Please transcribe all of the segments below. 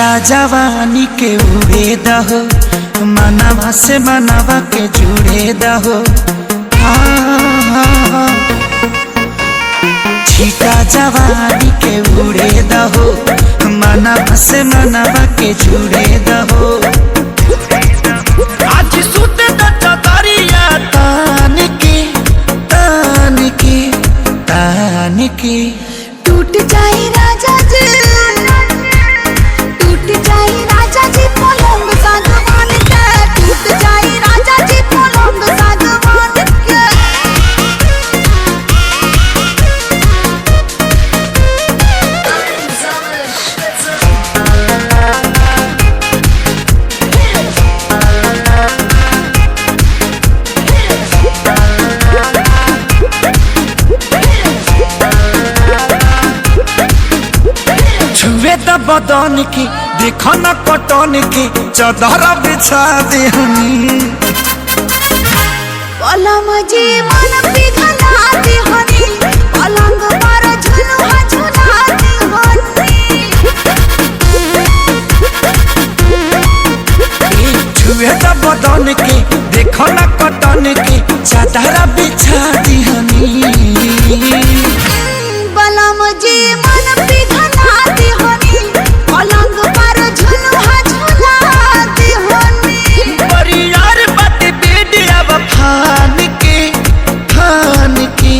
छीटा जवानी के उड़े दहो, मनवा से मनवा के जुड़े दहो। छीटा जवानी के उड़े दहो, मनवा से मनवा के जुड़े दहो। आज सुते दरिया तान के तान के तान के टूट जाए राजा जी, टूट जाए राजा जी पलंग सागवान के, टूट जाए राजा जी पलंग सागवान के। छुए द बदन के देखो न कटन के, चदर बिछा दे हनी। पलम जी मन पिघला दे हनी, पलंग पर झुलुआ झुला दे हनी। छुए द बदन के देखो न कटन के, चदर बिछा दे हनी। पलम जी मन पिघला दे हनी, पलंग पर झुलुआ झुला दे हनी। परियार बात बेड अब फान के फान के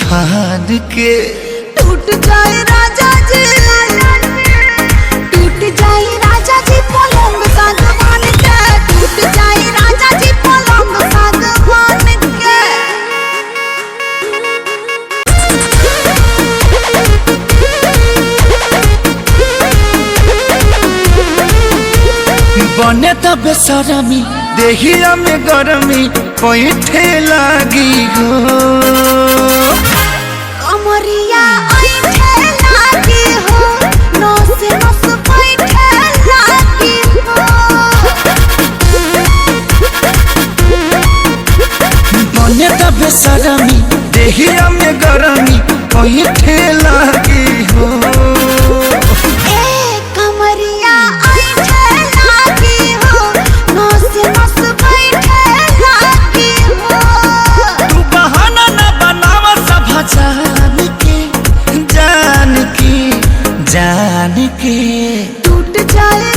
फान के। टूट जाए राजा जी, टूट जाए राजा जी पलंग सागवान के, टूट जाए राजा जी पलंग सागवान के। बने त बेसरमी देहिया में गरमी पैठे लागी हो। कमरिया ऐठे लागी हो, नस नस बैठे लागी हो। बने त बेसरमी देहिया में गरमी पैठे लागी हो। कमरिया ऐठे लागी हो, नस नस बैठे लागी हो। तू बहाना न बनावा सब जान के जान के जान के। टूट जाए